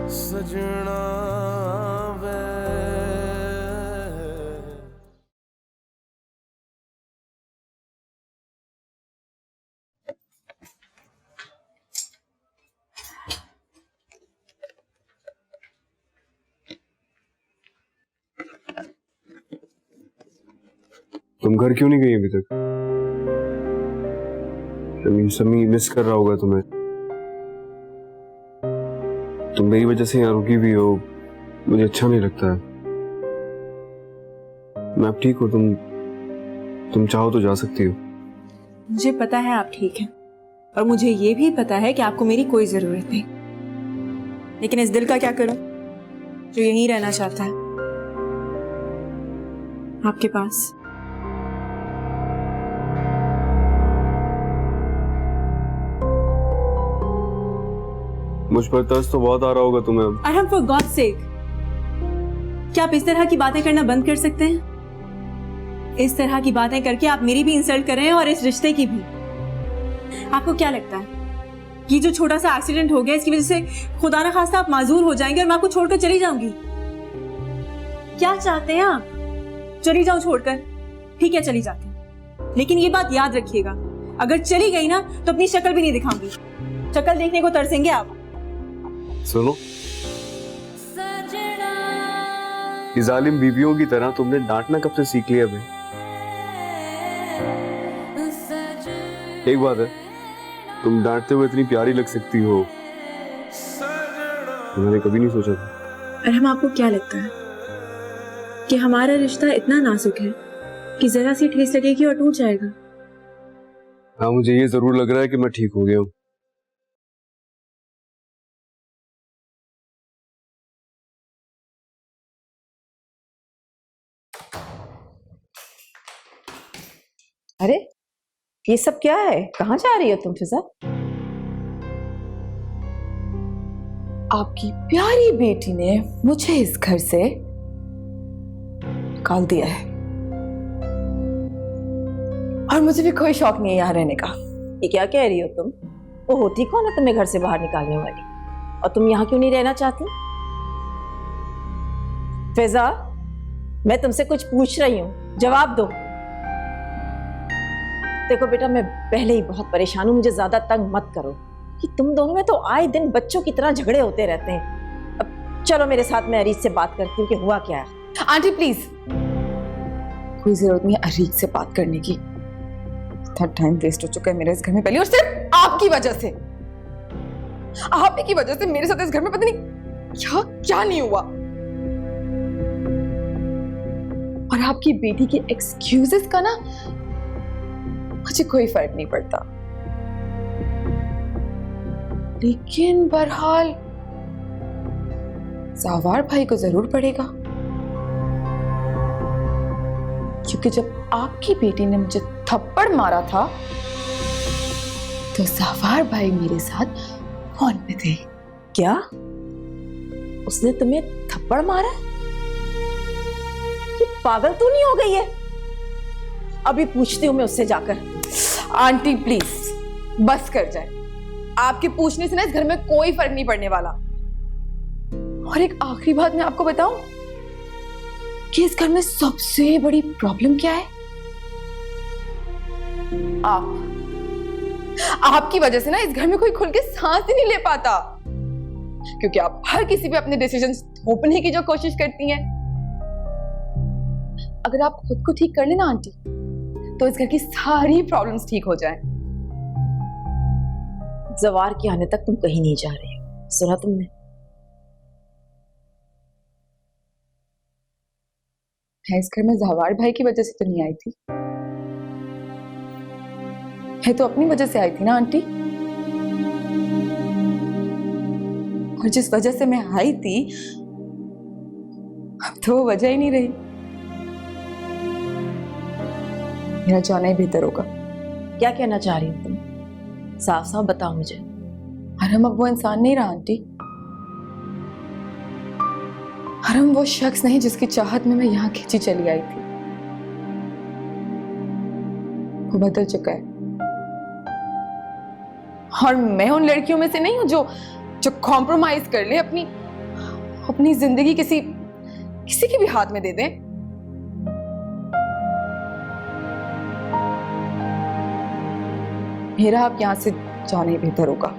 सजना वे। तुम घर क्यों नहीं गई अभी तक? समी मिस कर रहा होगा तुम्हें। तुम मेरी वजह से यहाँ रुकी भी हो, मुझे अच्छा नहीं लगता है। मैं अब ठीक हूँ, तुम चाहो तो जा सकती हो। मुझे पता है आप ठीक हैं, और मुझे ये भी पता है कि आपको मेरी कोई जरूरत नहीं। लेकिन इस दिल का क्या करूं जो यहीं रहना चाहता है, आपके पास। मुझ पर तरस तो बहुत आ रहा होगा तुम्हें अब। अरहम, फॉर गॉड सेक, क्या आप इस तरह की बातें करना बंद कर सकते हैं? इस तरह की बातें करके आप मेरी भी इंसल्ट कर रहे हैं और इस रिश्ते की भी। आपको क्या लगता है कि जो छोटा सा एक्सीडेंट हो गया इसकी वजह से खुदा ना खास्ता आप माजूर हो जाएंगे और मैं आपको छोड़कर चली जाऊंगी? क्या चाहते हैं आप? चली जाऊं छोड़कर? ठीक है, चली जाती हूं, लेकिन ये बात याद रखिएगा, अगर चली गई ना तो अपनी शक्ल भी नहीं दिखाऊंगी। शक्ल देखने को तरसेंगे आप। सुनो, ये जालिम बीवियों की तरह तुमने डांटना कब से सीख लिया भाई? एक बात है, तुम डांटते हुए इतनी प्यारी लग सकती हो, मैंने कभी नहीं सोचा था। अरहम, आपको क्या लगता है कि हमारा रिश्ता इतना नाजुक है कि जरा सी ठेस लगेगी और टूट जाएगा? हाँ, मुझे ये जरूर लग रहा है कि मैं ठीक हो गया हूँ। अरे ये सब क्या है? कहाँ जा रही हो तुम फिजा? आपकी प्यारी बेटी ने मुझे इस घर से निकाल दिया है, और मुझे भी कोई शौक नहीं है यहाँ रहने का। ये क्या कह रही हो तुम? वो होती कौन है तुम्हें घर से बाहर निकालने वाली? और तुम यहाँ क्यों नहीं रहना चाहती? फिजा, मैं तुमसे कुछ पूछ रही हूँ, जवाब दो। देखो बेटा, मैं पहले ही बहुत परेशान हूँ, मुझे ज्यादा तंग मत करो कि तुम दोनों में तो आए दिन बच्चों की तरह झगड़े होते रहते हैं। अब चलो मेरे साथ, मैं अरीज से बात करती हूँ कि हुआ क्या है। आंटी प्लीज, कोई जरूरत नहीं है अरीज से बात करने की। इतना टाइम वेस्ट हो चुका है मेरे इस घर में पहले, और सिर्फ आपकी वजह से। आप ही की वजह से मेरे साथ इस घर में पता नहीं क्या क्या नहीं हुआ। और आपकी बेटी के एक्सक्यूजेस का ना मुझे कोई फर्क नहीं पड़ता, लेकिन बहरहाल ज़ावार भाई को जरूर पड़ेगा, क्योंकि जब आपकी बेटी ने मुझे थप्पड़ मारा था तो ज़ावार भाई मेरे साथ फोन पे थे। क्या उसने तुम्हें थप्पड़ मारा? ये पागल तो नहीं हो गई है? अभी पूछती हूँ मैं उससे जाकर। आंटी प्लीज बस कर जाए, आपके पूछने से ना इस घर में कोई फर्क नहीं पड़ने वाला। और एक आखिरी बात मैं आपको बताऊं कि इस घर में सबसे बड़ी प्रॉब्लम क्या है? आपकी वजह से ना इस घर में कोई खुल के सांस ही नहीं ले पाता, क्योंकि आप हर किसी पे अपने डिसीजंस थोपने की जो कोशिश करती हैं। अगर आप खुद को ठीक कर लेना आंटी, तो इस घर की सारी प्रॉब्लम्स ठीक हो जाएं। ज़वार के आने तक तुम कहीं नहीं जा रही हो, सुना तुमने? मैं इस घर में ज़वार भाई की वजह से तो नहीं आई थी, मैं तो अपनी वजह से आई थी ना आंटी। और जिस वजह से मैं आई थी, अब तो वो वजह ही नहीं रही। मेरा जाना ही बेहतर होगा। क्या कहना चाह रही हो तुम? साफ साफ बताओ मुझे। हरम अब वो इंसान नहीं रहा आंटी। हरम वो शख्स नहीं जिसकी चाहत में मैं यहाँ खींची चली आई थी। वो बदल चुका है, और मैं उन लड़कियों में से नहीं हूं जो कॉम्प्रोमाइज कर ले अपनी अपनी जिंदगी किसी के भी हाथ में दे दें। मेरा आप यहां से जाना ही बेहतर होगा।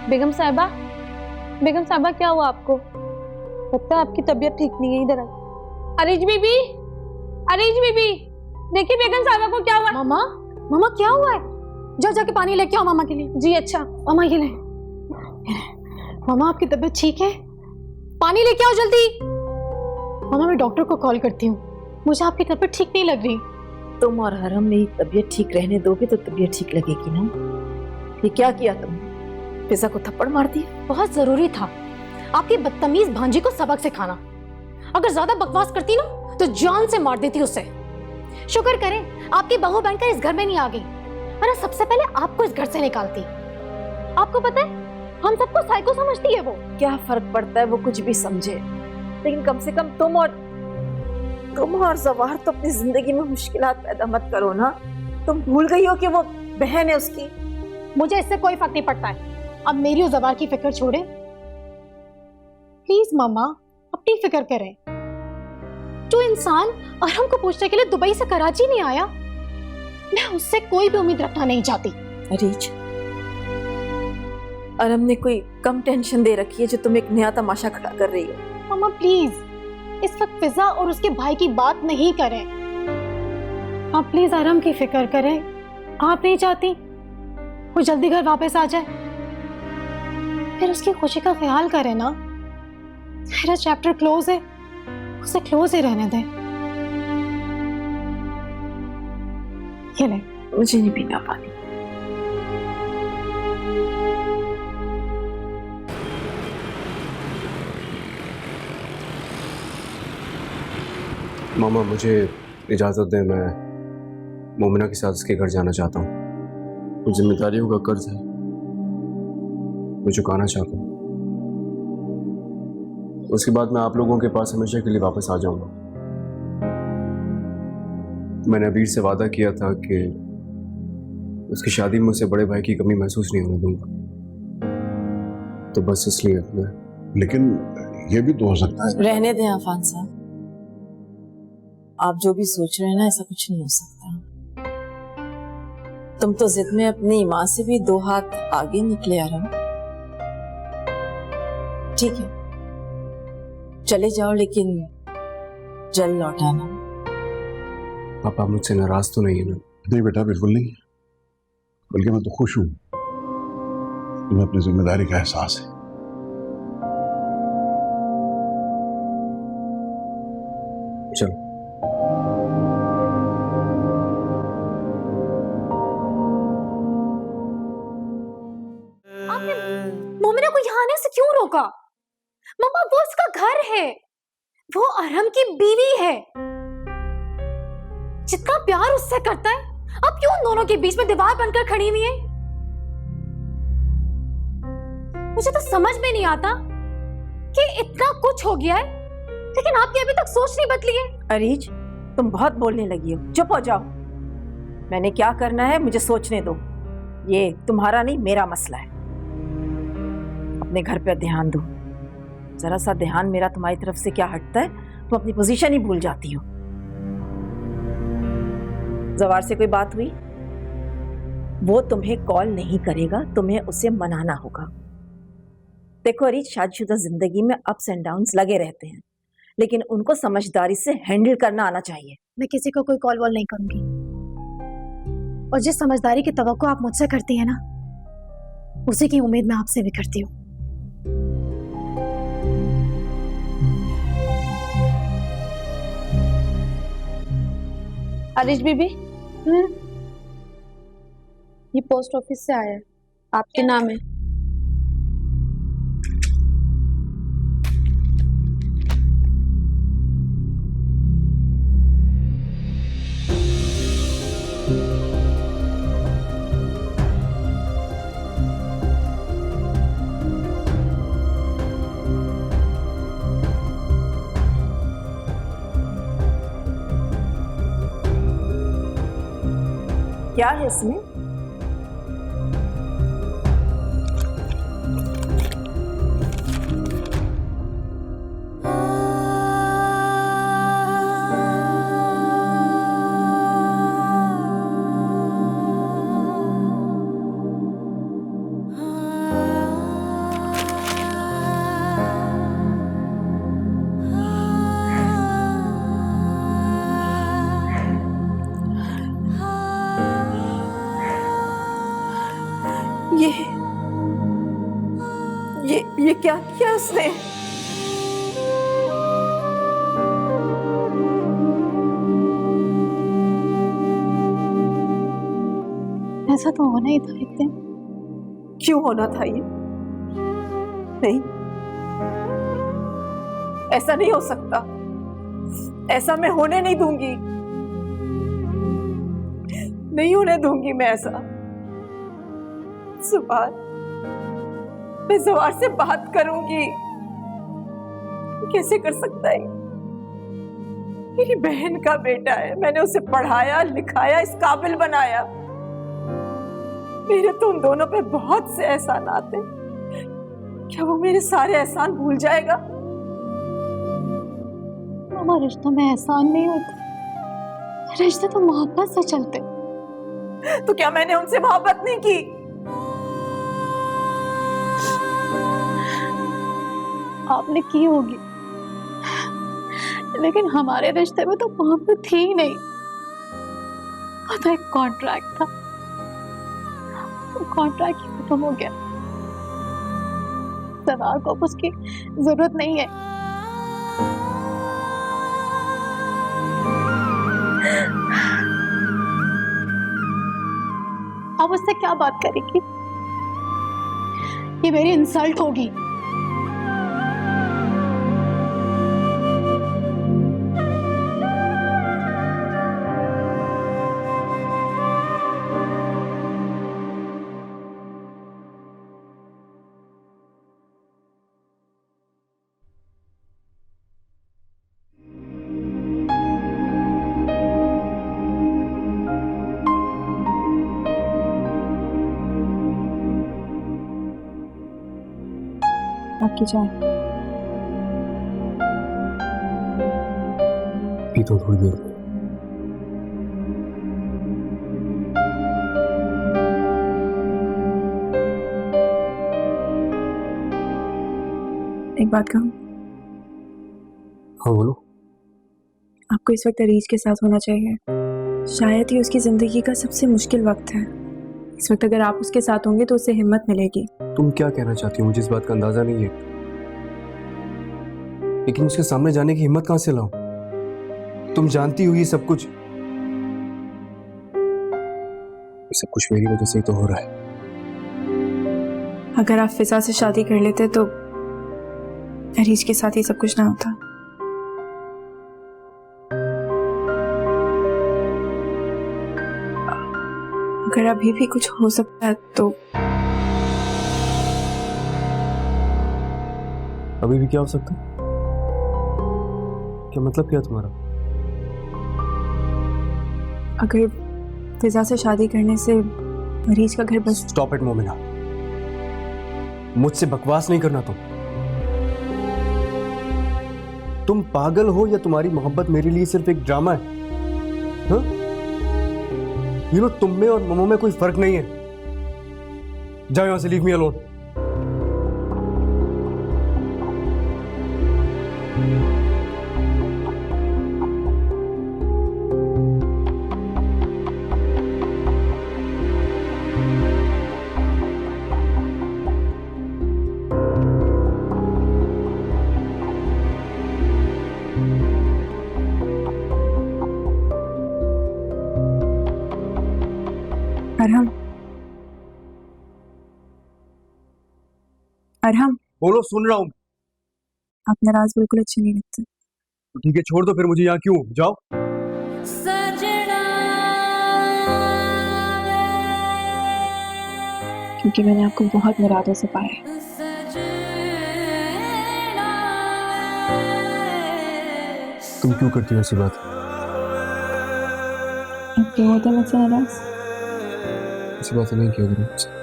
बेगम साहिबा, बेगम साहिबा क्या हुआ आपको? लगता है आपकी तबीयत ठीक नहीं है। इधर अरीज बीबी, अरीज बीबी, देखिए बेगम साहिबा को क्या हुआ। मामा, मामा क्या हुआ है? जाओ जाके पानी लेके आओ मामा के लिए। जी अच्छा। मामा ये ले। मामा आपकी तबीयत ठीक है? पानी लेके आओ जल्दी। मामा मैं डॉक्टर को कॉल करती हूँ, मुझे आपकी तबीयत ठीक नहीं लग रही। तुम और हरम मेरी तबीयत ठीक रहने दोगे तो तबीयत ठीक लगेगी ना। ये क्या किया तुमने? फिजा को थप्पड़ मार दी? बहुत जरूरी था आपकी बदतमीज भांजी को सबक सिखाना। अगर ज्यादा बकवास करती ना तो जान से मार देती उसे। शुक्र करें आपकी बहू बनकर इस घर में नहीं आ गई, वरना सबसे पहले आपको इस घर से निकालती। आपको पता है हम सबको साइको समझती है वो। क्या फर्क पड़ता है वो कुछ भी समझे, लेकिन कम से कम तुम और जवाहर तो अपनी जिंदगी में मुश्किलात पैदा मत करो ना। तुम भूल गई हो कि वो बहन है उसकी। मुझे इससे कोई फर्क नहीं पड़ता है। अब मेरी और जवाहर की फिक्र छोड़े प्लीज। मामा अपनी फिक्र करें। जो इंसान अरहम को पूछने के लिए दुबई से कराची नहीं आया, मैं उससे कोई भी उम्मीद रखना नहीं चाहती। अरीज, अरहम ने कोई कम टेंशन दे रखी है जो तुम एक नया तमाशा खड़ा कर रही हो। मामा प्लीज इस वक्त फिजा और उसके भाई की बात नहीं करें। आप प्लीज अरहम की फिक्र करें। आप नहीं चाहती वो जल्दी घर वापस आ जाए? फिर उसकी खुशी का ख्याल करें ना। मेरा चैप्टर क्लोज है, उसे क्लोज ही रहने दें। ये ले। मुझे नहीं पीना पानी। मामा मुझे इजाज़त दें, मैं मोमिना के साथ उसके घर जाना चाहता हूँ। कुछ जिम्मेदारियों का कर्ज है, मैं चुकाना चाहता हूँ। उसके बाद मैं आप लोगों के पास हमेशा के लिए वापस आ जाऊंगा। मैंने अबीर से वादा किया था कि उसकी शादी में उसे बड़े भाई की कमी महसूस नहीं होने दूंगा, तो बस इसलिए मैं। लेकिन ये भी तो हो सकता है। रहने दें अफान साहब, आप जो भी सोच रहे हैं ना, ऐसा कुछ नहीं हो सकता। तुम तो जिद में अपनी माँ से भी 2 हाथ आगे निकले आ रहा। ठीक है चले जाओ, लेकिन जल्द लौट आना। पापा मुझसे नाराज तो नहीं है ना? नहीं बेटा, बिल्कुल नहीं, बल्कि मैं तो खुश हूं। तुम्हें अपनी जिम्मेदारी का एहसास है। चलो। आपने मोमिना को यहाँ आने से क्यों रोका? मम्मा वो उसका घर है, वो अरहम की बीवी है। जितना प्यार उससे करता है, अब क्यों उन दोनों के बीच में दीवार बनकर खड़ी हुई है? मुझे तो समझ में नहीं आता कि इतना कुछ हो गया है, लेकिन आपकी अभी तक सोच नहीं बदली है। अरीज, तुम बहुत बोलने लगी हो, चुप हो जाओ। मैंने क्या करना है मुझे सोचने दो। ये तुम्हारा नहीं मेरा मसला है। अपने घर पे ध्यान दो। जरा सा ध्यान मेरा तुम्हारी तरफ से क्या हटता है, तुम अपनी पोजीशन ही भूल जाती हो। जवार से कोई बात हुई? वो तुम्हें कॉल नहीं करेगा, तुम्हें उसे मनाना होगा। देखो अरीज, शादीशुदा जिंदगी में अप्स एंड डाउन्स लगे रहते हैं, लेकिन उनको समझदारी से हैंडल करना आना चाहिए। मैं किसी को कोई कॉल वॉल नहीं करूंगी, और जिस समझदारी की तवक्को आप मुझसे करती है ना, उसी की उम्मीद मैं आपसे भी करती हूँ। अरीज बीबी, ये पोस्ट ऑफिस से आया है, आपके नाम है। क्या है इसमें? ये क्या किया उसने? ऐसा तो होना ही था एक दिन। क्यों होना था ये? नहीं, ऐसा नहीं हो सकता। ऐसा मैं होने नहीं दूंगी। नहीं होने दूंगी मैं ऐसा। सुभान, मैं जवार से बात करूंगी। कैसे कर सकता है? मेरी बहन का बेटा है, मैंने उसे पढ़ाया लिखाया, इस काबिल बनाया। मेरे तो उन दोनों पे बहुत से एहसान आते। क्या वो मेरे सारे एहसान भूल जाएगा? मामा, रिश्तों में एहसान नहीं होता, रिश्ते तो मोहब्बत से चलते। तो क्या मैंने उनसे मोहब्बत नहीं की? आपने की होगी, लेकिन हमारे रिश्ते में तो मोहब्बत थी ही नहीं। वो तो एक कॉन्ट्रैक्ट था। वो कॉन्ट्रैक्ट खत्म हो गया। सवार को अब उसकी जरूरत नहीं है। अब उससे क्या बात करेगी? ये मेरी इंसल्ट होगी। आपकी चाय। पी तो थोड़ी देर। एक बात कहूँ? हाँ बोलो। आपको इस वक्त अरीज के साथ होना चाहिए। शायद ही उसकी जिंदगी का सबसे मुश्किल वक्त है। इस वक्त अगर आप उसके साथ होंगे तो उसे हिम्मत मिलेगी। तुम क्या कहना चाहती हो? मुझे इस बात का अंदाजा नहीं है, लेकिन उसके सामने जाने की हिम्मत कहां से लाऊं? तुम जानती हो ये सब कुछ, ये सब कुछ मेरी वजह से ही तो हो रहा है। अगर आप फिजा से शादी कर लेते तो अरीज के साथ ही सब कुछ ना होता। अगर अभी भी कुछ हो सकता है तो अभी भी क्या हो सकता है? क्या मतलब क्या तुम्हारा? अगर फिजा से शादी करने से अरीज का घर बस। स्टॉप इट मोमिना, मुझसे बकवास नहीं करना। तुम पागल हो या तुम्हारी मोहब्बत मेरे लिए सिर्फ एक ड्रामा है? हाँ? यू नो, तुम में और ममो में कोई फर्क नहीं है। जाओ यहां से, leave me alone. Arham, Arham, बोलो, सुन रहा हूं। आप नाराज बिल्कुल अच्छे नहीं लगते। तो ठीक है, छोड़ दो फिर मुझे। यहाँ क्यों? जाओ। क्योंकि मैंने आपको बहुत मुरादों से पाया है। तुम क्यों करती हो ऐसी बात? अब क्यों होते मुझसे नाराज? ऐसी बातें नहीं किया करो मुझसे।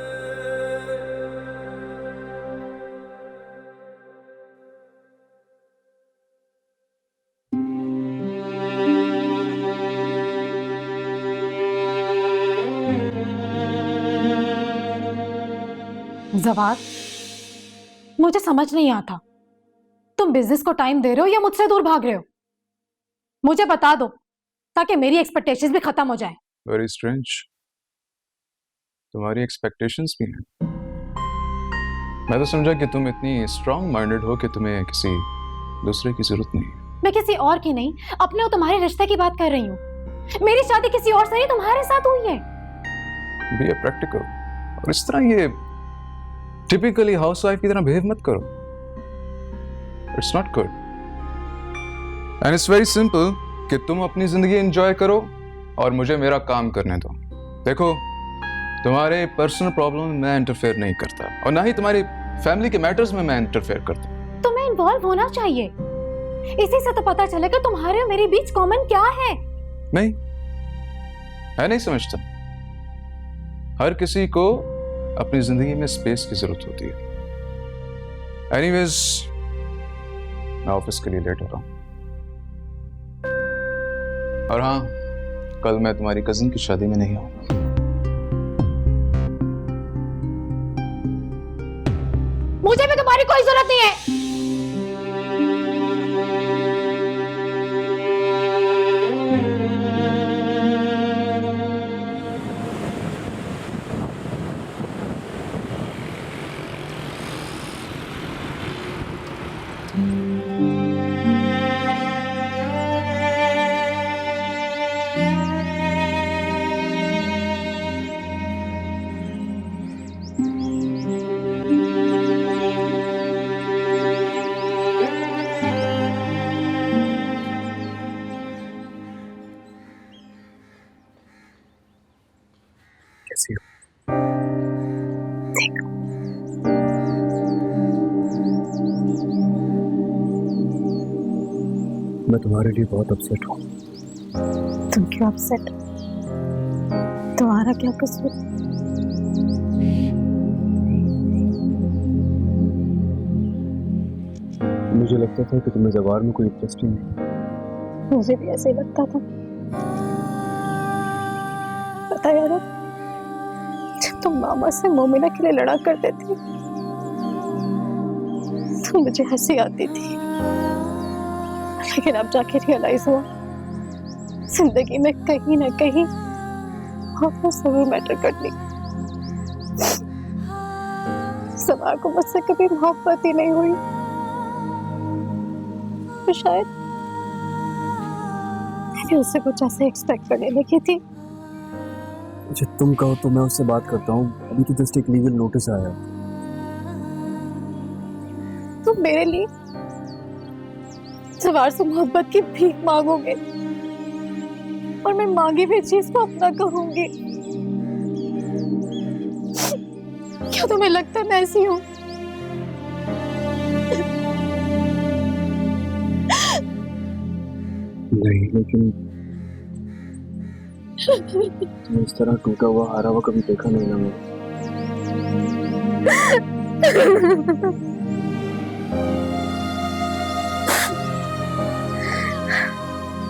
जवाब मुझे समझ नहीं आता, तुम बिजनेस को टाइम दे रहे हो या मुझसे दूर भाग रहे हो? मुझे बता दो ताकि मेरी एक्सपेक्टेशंस भी खत्म हो जाए। वेरी स्ट्रेंज, तुम्हारी एक्सपेक्टेशंस भी हैं। मैं तो समझा कि तुम इतनी स्ट्रांग माइंडेड हो कि तुम्हें किसी दूसरे की जरूरत नहीं है। मैं किसी और की नहीं, अपने और तुम्हारे रिश्ते की बात कर रही हूँ। मेरी शादी किसी और से नहीं, तुम्हारे साथ हुई है। बी ए प्रैक्टिकल, और इस तरह ये टिपिकली हाउसवाइफ की तरह बिहेव मत करो। It's not good and it's very simple कि तुम अपनी जिंदगी एंजॉय करो और मुझे मेरा काम करने दो। देखो, तुम्हारे पर्सनल प्रॉब्लम में मैं इंटरफेयर नहीं करता और ना ही तुम्हारी फैमिली के मैटर्स में मैं इंटरफेयर करता। तुम्हें इन्वॉल्व होना चाहिए, इसी से तो पता चलेगा तुम्हारे और मेरे बीच कॉमन क्या है। नहीं, मैं नहीं समझता। हर किसी को अपनी जिंदगी में स्पेस की जरूरत होती है। एनीवेज, मैं ऑफिस के लिए लेट हो रहा हूं। और हाँ, कल मैं तुम्हारी कजिन की शादी में नहीं आऊंगा। मुझे भी तुम्हारी कोई जरूरत नहीं है। कैसी हो? मैं तुम्हारे लिए बहुत अपसेट हूँ। तुम क्यों अपसेट? तुम्हारा क्या कसूर? मुझे लगता था कि तुम्हें जवार में कोई इंटरेस्ट ही नहीं। मुझे भी ऐसे ही लगता था। पता है यार, जब तुम मामा से मोमिना के लिए लड़ा करते थे तो मुझे हंसी आती थी, लेकिन अब जाके रियलाइज हुआ जिंदगी में कहीं ना कहीं मोहब्बत जरूर मैटर करती। सवार को मुझसे कभी मोहब्बत ही नहीं हुई, तो शायद मैंने उससे कुछ ऐसे एक्सपेक्ट करने लगी थी। जब तुम कहो तो मैं उससे बात करता हूँ। अभी तो जस्ट एक लीगल नोटिस आया है। तुम मेरे लिए सवार से मोहब्बत की भीख मांगोगे और मैं मांगी हुई चीज को अपना कहूंगी। क्या तुम्हें लगता है मैं ऐसी हूँ? नहीं, लेकिन तुम इस तरह टूटा हुआ हारा हुआ कभी देखा नहीं ना मैंने।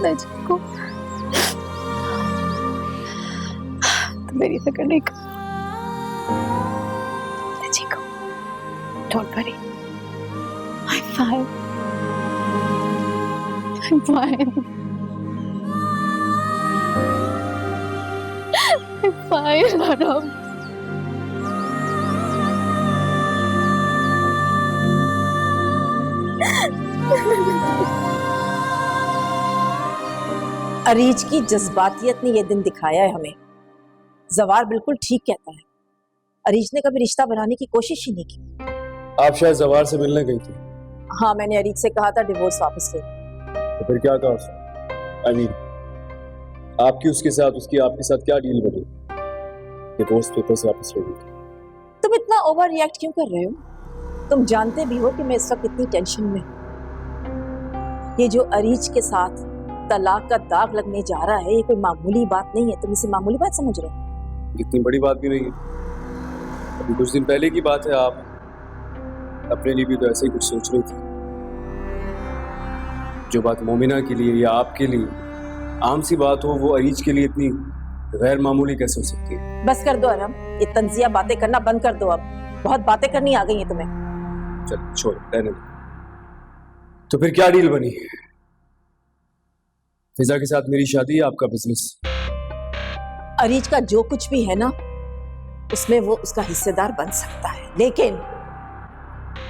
मैं जिनको तो मेरी फिक्र नहीं कर। मैं ठीक हूँ, don't worry, I'm fine. I'm fine. I'm fine, Aram. Areej की जज्बातियत ने यह दिन दिखाया है हमें। जवार बिल्कुल ठीक कहता है। अरीज ने कभी रिश्ता बनाने की कोशिश ही नहीं की। आप शायद जवार से मिलने गई थी। हाँ, मैंने अरीज से कहा था डिवोर्स वापस ले। तो फिर क्या कहा उसने? आई मीन, आपकी उसके साथ, उसकी आपके साथ क्या डील बनी? डिवोर्स पेपर्स वापस ले ली। तुम इतना ओवर रिएक्ट क्यों कर रहे हो? तुम जानते भी हो कि मैं इस वक्त इतनी टेंशन में हूं। ये जो अरीज के साथ तलाक का दाग लगने जा रहा है, ये कोई मामूली बात नहीं है। तुम इसे मामूली बात समझ रहे हो? इतनी बड़ी बात भी नहीं है। अभी कुछ दिन पहले की बात है, आप अपने लिए भी तो ऐसे ही कुछ सोच रही थी। जो बात मोमिना के लिए या आपके लिए आम सी बात हो, वो अरीज के लिए इतनी गैर मामूली कैसे हो सकती है? बस कर दो आराम, ये तंजिया बातें करना बंद कर दो। अब बहुत बातें करनी आ गई है तुम्हें। चल छोड़, रहने दो। तो फिर क्या डील बनी? फिजा के साथ मेरी शादी, आपका बिजनेस। अरीज का जो कुछ भी है ना, उसमें वो उसका हिस्सेदार बन सकता है, लेकिन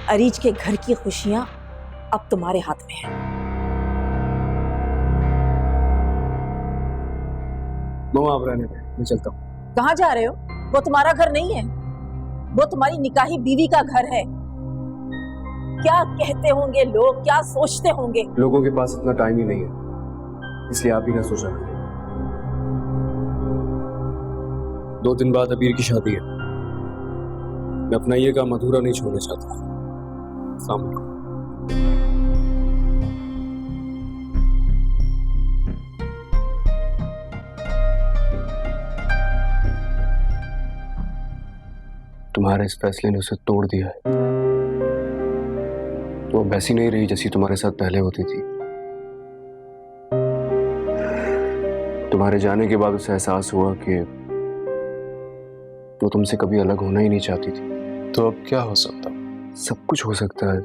अरीज के घर की खुशियां अब तुम्हारे हाथ में है। मम्मा आप रहने दें, मैं चलता हूँ। कहाँ जा रहे हो? वो तुम्हारा घर नहीं है, वो तुम्हारी निकाही बीवी का घर है। क्या कहते होंगे लोग, क्या सोचते होंगे? लोगों के पास इतना टाइम ही नहीं है, इसलिए आप ही ना सोचा करें। 2 दिन बाद अबीर की शादी है। मैं अपना ये काम अधूरा नहीं छोड़ना चाहता। अस्सलाम वालेकुम। तुम्हारे इस फैसले ने उसे तोड़ दिया है। तो अब वैसी नहीं रही जैसी तुम्हारे साथ पहले होती थी। तुम्हारे जाने के बाद उसे एहसास हुआ कि वो तुमसे कभी अलग होना ही नहीं चाहती थी। तो अब क्या हो सकता? सब कुछ हो सकता है।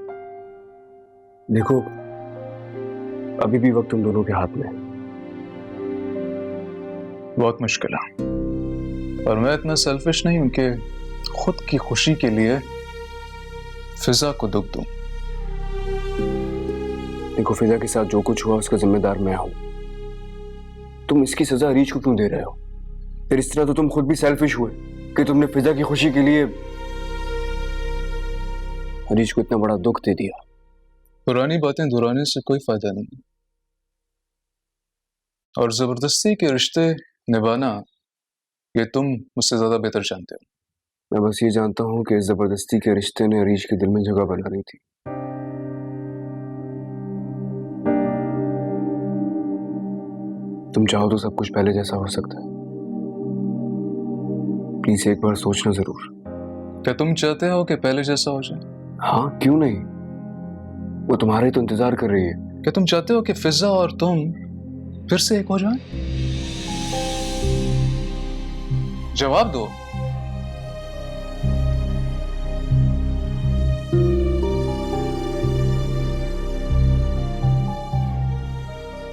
देखो, अभी भी वक्त तुम दोनों के हाथ में है। बहुत मुश्किल है, और मैं इतना सेल्फिश नहीं हूं कि खुद की खुशी के लिए फिजा को दुख दूं। देखो, फिजा के साथ जो कुछ हुआ उसका जिम्मेदार मैं हूं। तुम इसकी सजा अरीज को क्यों दे रहे हो? फिर इस तरह तो तुम खुद भी सेल्फिश हुए कि तुमने फिजा की खुशी के लिए अरीज को इतना बड़ा दुख दे दिया। पुरानी बातें दोहराने से कोई फायदा नहीं, और जबरदस्ती के रिश्ते निभाना ये तुम मुझसे ज्यादा बेहतर जानते हो। मैं बस ये जानता हूं कि इस जबरदस्ती के रिश्ते ने अरीज के दिल में जगह बना रही थी। तुम चाहो तो सब कुछ पहले जैसा हो सकता है। प्लीज एक बार सोचना जरूर। क्या तुम चाहते हो कि पहले जैसा हो जाए? हाँ, क्यों नहीं? वो तुम्हारे तो इंतजार कर रही है। क्या तुम चाहते हो कि फिजा और तुम फिर से एक हो जाए? जवाब दो।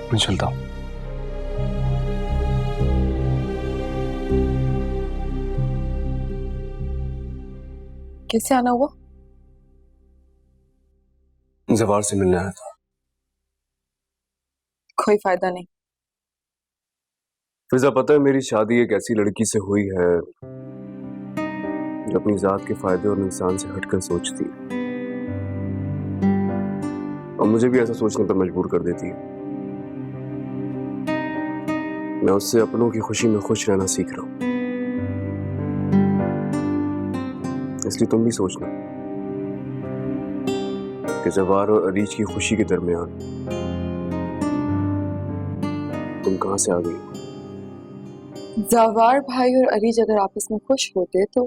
मैं चलता हूं। कैसे आना हुआ? जवार से मिलने आया था। कोई फायदा नहीं। फिजा, पता है मेरी शादी एक ऐसी लड़की से हुई है जो अपनी जात के फायदे और इंसान से हटकर सोचती है, और मुझे भी ऐसा सोचने पर मजबूर कर देती है। मैं उससे अपनों की खुशी में खुश रहना सीख रहा हूं। इसलिए तुम भी सोचना कि जवार और अरीज की खुशी के दरमियान तुम कहां से आ गई? जवार भाई और अरीज अगर आपस में खुश होते तो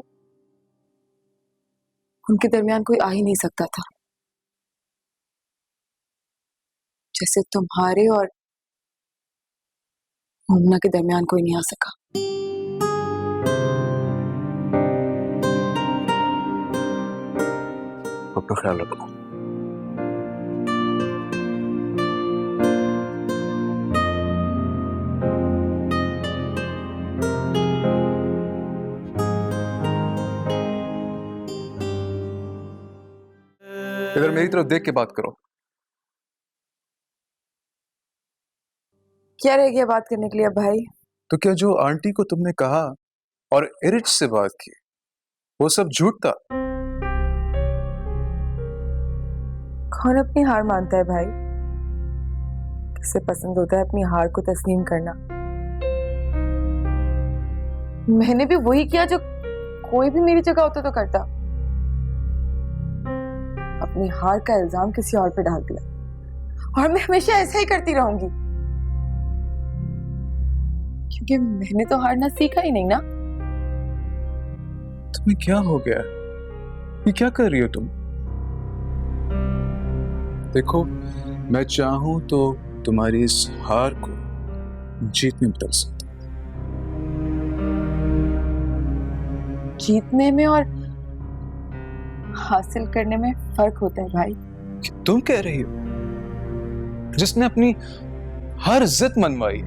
उनके दरमियान कोई आ ही नहीं सकता था, जैसे तुम्हारे और मोमना के दरमियान कोई नहीं आ सका। अपना ख्याल रखना। इधर मेरी तरफ देख के बात करो। क्या रह गया बात करने के लिए अब भाई? तो क्या जो आंटी को तुमने कहा और एरिच से बात की, वो सब झूठ था? कौन अपनी हार मानता है भाई? किसे पसंद होता है अपनी हार को तस्लीम करना? मैंने भी वही किया जो कोई भी मेरी जगह होता तो करता। अपनी हार का इल्जाम किसी और पे डाल दिया, और मैं हमेशा ऐसा ही करती रहूंगी, क्योंकि मैंने तो हारना सीखा ही नहीं ना। तुम्हें क्या हो गया? ये क्या कर रही हो तुम? देखो, मैं चाहूं तो तुम्हारी इस हार को जीत में बदल सकता। जीतने में और हासिल करने में फर्क होता है भाई। तुम कह रही हो जिसने अपनी हर जिद मनवाई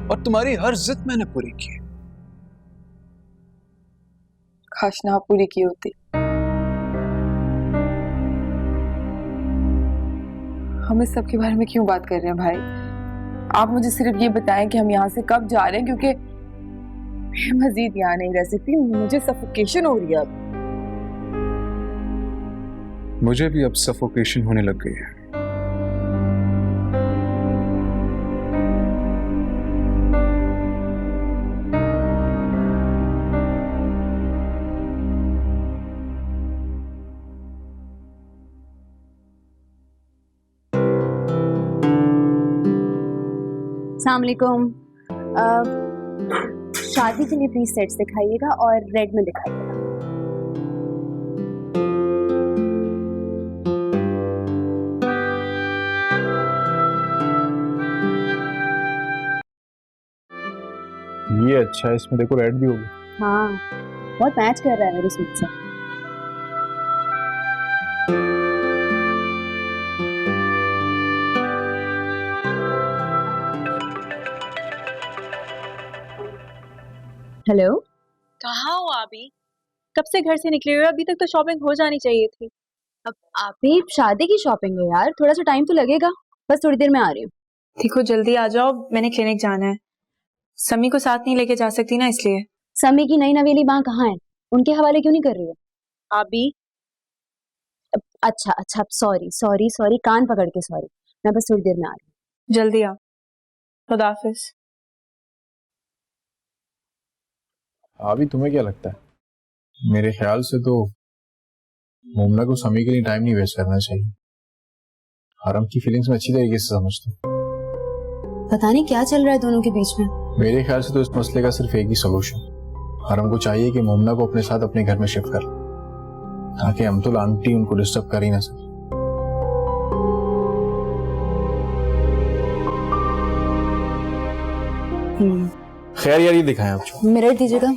और तुम्हारी हर जिद मैंने पूरी की। काश ना पूरी की होती। हम इस सब के बारे में क्यों बात कर रहे हैं भाई? आप मुझे सिर्फ ये बताएं कि हम यहाँ से कब जा रहे हैं, क्योंकि मैं मजीद यहाँ नहीं रह सकती, मुझे सफोकेशन हो रही है अब। मुझे भी अब सफोकेशन होने लग गई है। अस्सलाम वालेकुम। शादी के लिए प्लीज सेट्स दिखाइएगा और रेड में दिखाइएगा। ये अच्छा है, इसमें देखो रेड भी होगी। हाँ, बहुत मैच कर रहा है मेरे सूट से। हेलो, कहाँ हो अभी? कब से घर से निकले हुए हो? अभी तक तो शॉपिंग हो जानी चाहिए थी। अब आप भी शादी की शॉपिंग है यार, थोड़ा सा टाइम तो लगेगा। बस थोड़ी देर में आ रही हूँ। देखो जल्दी आ जाओ, मैंने क्लिनिक जाना है। समी को साथ नहीं लेके जा सकती ना, इसलिए। समी की नई नवेली माँ कहाँ है? उनके हवाले क्यों नहीं कर रही हो? अभी अच्छा अच्छा, सॉरी सॉरी सॉरी, कान पकड़ के सॉरी। मैं बस थोड़ी देर में आ रही हूँ। जल्दी आओ। खुदा हाफिज। अभी तुम्हें क्या लगता है? मेरे ख्याल से तो मोमना को समी के लिए टाइम नहीं वेस्ट करना चाहिए। हरम की फीलिंग्स में अच्छी तरीके से समझता हूँ। पता नहीं क्या चल रहा है दोनों के बीच में। मेरे ख्याल से तो इस मसले का सिर्फ एक ही सोल्यूशन, हरम को चाहिए कि मोमना को अपने साथ अपने घर में शिफ्ट कर, ताकि अमतुल आंटी उनको डिस्टर्ब कर ही ना सके। खैर यार, ये दिखाएं आप। मिरर दीजिएगा।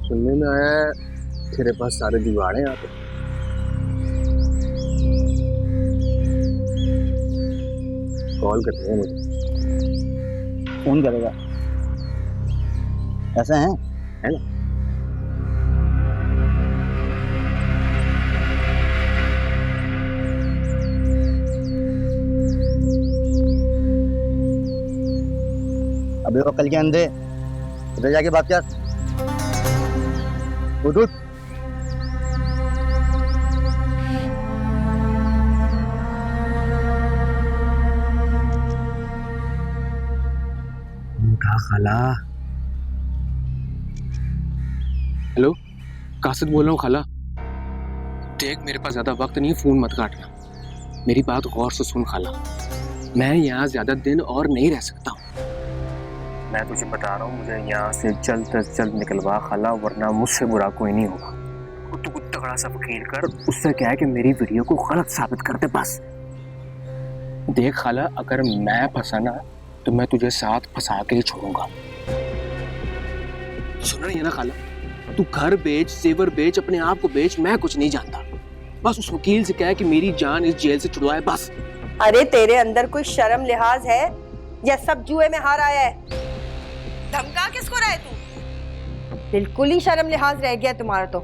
सुनने में आया है तेरे पास सारे जुगाड़ हैं यहाँ पे। कॉल करते हैं मुझे। फोन करेगा? ऐसा है ना? अबे वो कल के अंधे, उधर जाके बात कर। उठ उठ। खाला। हेलो, कासिद बोल रहा हूँ खाला। देख, मेरे पास ज्यादा वक्त नहीं है, फोन मत काटना। मेरी बात गौर से सुन खाला, मैं यहाँ ज्यादा दिन और नहीं रह सकता हूँ। मैं तुझे बता रहा हूँ, मुझे यहाँ से जल्द से जल्द निकलवा खाला, वरना मुझसे बुरा कोई नहीं होगा। और तू कुछ तगड़ा सा वकील कर, उससे क्या है कि मेरी वीडियो को गलत साबित कर दे बस। देख खाला, अगर मैं फंसा ना तो मैं तुझे साथ फंसा के ही छोड़ूंगा। सुन रही है ना खाला? तू घर बेच, जेवर बेच, अपने आप को बेच, मैं कुछ नहीं जानता। बस उस वकील से कह कि मेरी जान इस जेल से छुड़वाए बस। अरे तेरे अंदर कोई शर्म लिहाज है या सब जुए में हार आया है? धमका किसको रहा है तू? बिल्कुल ही शर्म लिहाज रह गया तुम्हारा तो।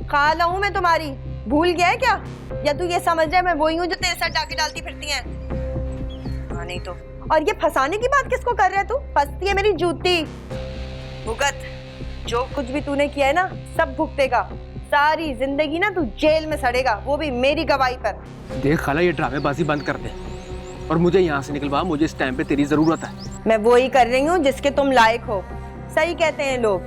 खाला हूं मैं तुम्हारी, भूल गया है क्या? या तू ये समझ रहा है मैं वही हूँ जो तेरे साथ डाके डालती फिरती है? हाँ नहीं तो। और ये फंसाने की बात किसको कर रहा है तू? फंसती है मेरी जूती। भुगत, जो कुछ भी तूने किया है ना सब भुगतेगा। सारी जिंदगी ना तू जेल में सड़ेगा, वो भी मेरी गवाही पर। देख खाला, ये ड्रामेबाजी बंद कर दे। और मुझे यहाँ से निकलवा, मुझे इस टाइम पे तेरी जरूरत है। मैं वो ही कर रही हूँ जिसके तुम लायक हो। सही कहते हैं लोग,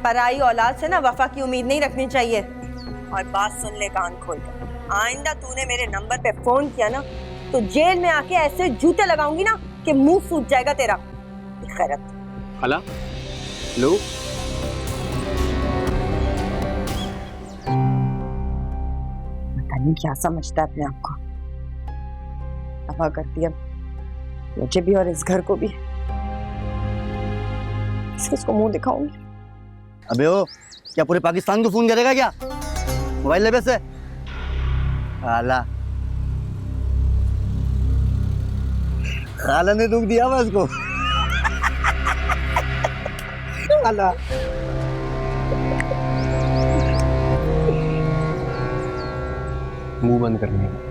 पराई औलाद से ना वफा की उम्मीद नहीं रखनी चाहिए। और बात सुन ले कान खोलकर, आइंदा तूने मेरे नंबर पे फोन किया ना तो जेल में आके ऐसे जूते लगाऊंगी ना कि मुंह सूज जाएगा तेरा। खैरत। खाला, लो। पता नहीं क्या समझता है अपने आप को। दफा करती है मुझे भी और इस घर को भी। इसको मुंह दिखाऊंगी। अबे ओ, क्या पूरे पाकिस्तान को फोन करेगा क्या? मोबाइल ले बे से। खाला ने दुख दिया बस को। खाला मुंह बंद करने का।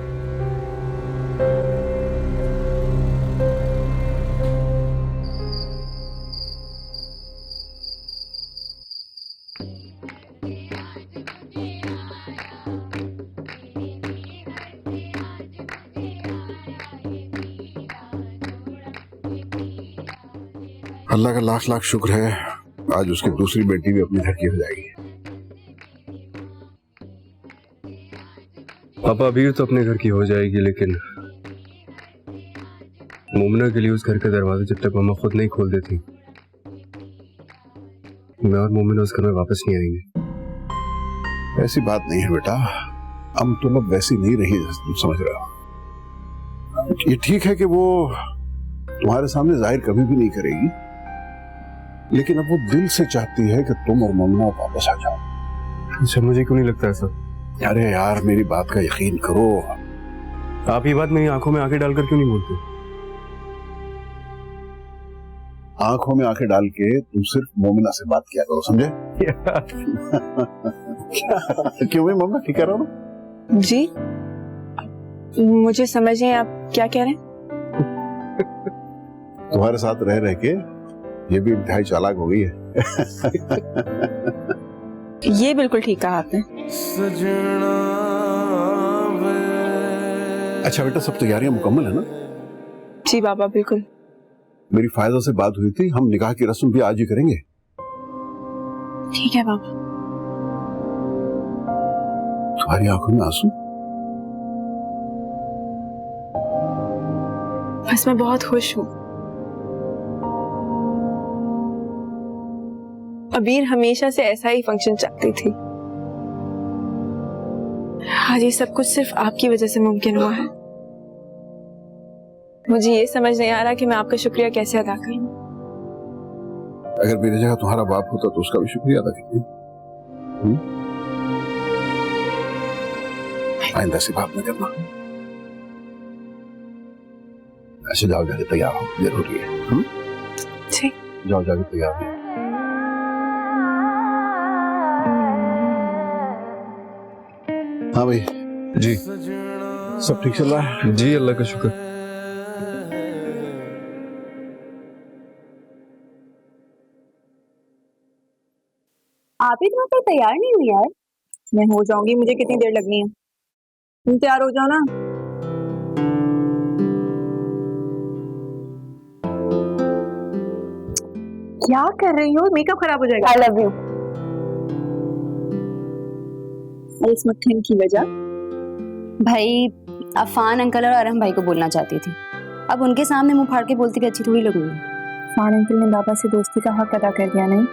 अल्लाह का लाख लाख शुक्र है, आज उसकी दूसरी बेटी भी अपने घर की हो जाएगी। पापा अभी तो अपने घर की हो जाएगी, लेकिन मुमना के लिए उस घर का दरवाजा जब तक मम्मा खुद नहीं खोल देती, मैं और मुमना उस घर में वापस नहीं आएंगे। ऐसी बात नहीं है बेटा, हम तुम अब वैसी नहीं रही जैसे तुम समझ रहे हो। ये ठीक है कि वो तुम्हारे सामने जाहिर कभी भी नहीं करेगी, लेकिन अब वो दिल से चाहती है कि तुम और मुमना वापस आ जाओ। अच्छा, मुझे क्यों नहीं लगता ऐसा? अरे यार, मेरी बात का यकीन करो। आप ये बात मेरी आंखों में आंखें डालकर क्यों नहीं बोलते? आंखों में आंखें डाल के तुम सिर्फ मोमिना से बात किया करो, समझे? क्यों मैं मम्मा ठीक कह रहा हूँ? जी, मुझे समझ नहीं, आप क्या कह रहे हैं? तुम्हारे साथ रह रह के ये भी इंतहाई चालाक हो गई है। ये बिल्कुल ठीक कहा आपने। अच्छा बेटा, सब तैयारियां मुकम्मल है ना? जी बाबा, बिल्कुल। मेरी फायदा से बात हुई थी, हम निकाह की रस्म भी आज ही करेंगे। ठीक है बाबा। तुम्हारी आंखों में आंसू? बस मैं बहुत खुश हूँ। अबीर हमेशा से ऐसा ही फंक्शन चाहती थी। आज ये सब कुछ सिर्फ आपकी वजह से मुमकिन हुआ है। मुझे ये समझ नहीं आ रहा कि मैं आपका शुक्रिया कैसे अदा करूं। अगर मेरी जगह तुम्हारा बाप होता तो उसका भी शुक्रिया अदा करती। आइंदा से बात न करना। ऐसे जाओ, जाके तैयार हो, जरूरी है। ठीक, जाओ जाके तैयार हो। हाँ भाई जी, सब ठीक चल रहा है? जी अल्लाह का शुक्र। आप ही तो तैयार नहीं हुई यार। मैं हो जाऊंगी, मुझे कितनी देर लगनी है? तुम तैयार हो जाओ ना। क्या कर रही हो? मेकअप खराब हो जाएगा। I love you. और इस मक्खन की वजह? भाई, अफान अंकल और अरहम भाई को बोलना चाहती थी। अब उनके सामने मुंह फाड़ के बोलती भी अच्छी थोड़ी लगूंगी। अफान अंकल ने बाबा से दोस्ती का हक अदा कर दिया नहीं,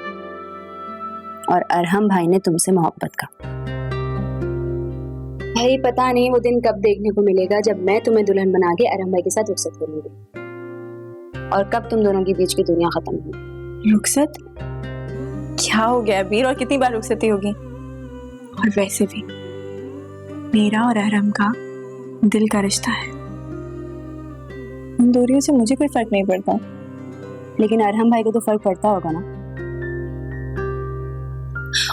और अरहम भाई ने तुमसे मोहब्बत का। भाई पता नहीं वो दिन कब देखने को मिलेगा जब मैं तुम्हें दुल्हन बना के अरहम भाई के साथ रुखसत करूंगी, और कब तुम दोनों के बीच की दुनिया खत्म होगी। रुखसत? क्या हो गया अबीर, और कितनी बार रुखसती होगी? और वैसे भी मेरा और अरहम का दिल का रिश्ता है, उन दूरियों से मुझे कोई फर्क नहीं पड़ता। लेकिन अरहम भाई को तो फर्क पड़ता होगा ना।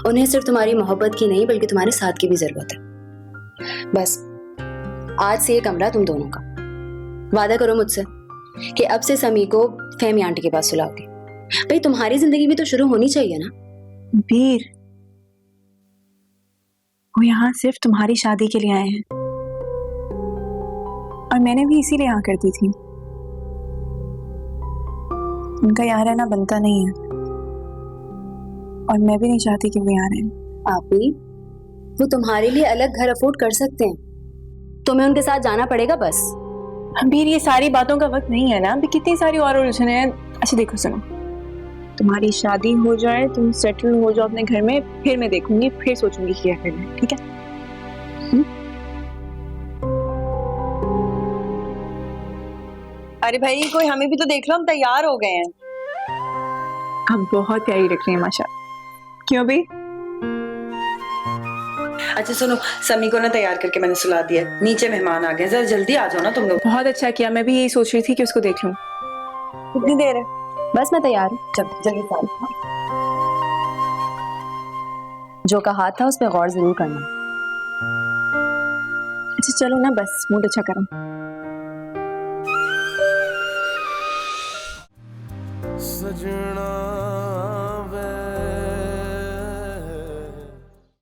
उन्हें सिर्फ तुम्हारी मोहब्बत की नहीं बल्कि तुम्हारे साथ की भी जरूरत है। बस आज से ये कमरा तुम दोनों का। वादा करो मुझसे कि अब से समी को फहमी आंटी के पास सुलाओगे। भाई तुम्हारी जिंदगी भी तो शुरू होनी चाहिए ना। बीर, वो यहाँ सिर्फ तुम्हारी शादी के लिए आए हैं, और मैंने भी इसीलिए हाँ कर दी थी। उनका यहाँ रहना बनता नहीं है और मैं भी नहीं चाहती कि वो यहाँ रहें। आपी, वो तुम्हारे लिए अलग घर अफोर्ड कर सकते हैं, तुम्हें उनके साथ जाना पड़ेगा बस। अबीर, ये सारी बातों का वक्त नहीं है ना, अभी कितनी सारी और उलझने हैं। अच्छा देखो सुनो, तुम्हारी शादी हो जाए, तुम सेटल हो जाओ अपने घर में, फिर मैं देखूंगी, फिर सोचूंगी क्या करना है, ठीक है? अरे भाई कोई हमें भी तो देख लो, हम तैयार हो गए हैं। आप बहुत प्यारी लग रही है माशा। क्यों भी? अच्छा सुनो, समी को ना तैयार करके मैंने सुला दिया, नीचे मेहमान आ गए, जरा जल्दी आ जाओ ना तुम लोग। बहुत अच्छा किया, मैं भी यही सोच रही थी कि उसको देख लूं। कितनी देर है? बस मैं तैयार हूँ। जल्दी जल्दी। जो का हाथ था उस पर गौर जरूर करना। अच्छा चलो ना, बस मूड अच्छा करो। सजना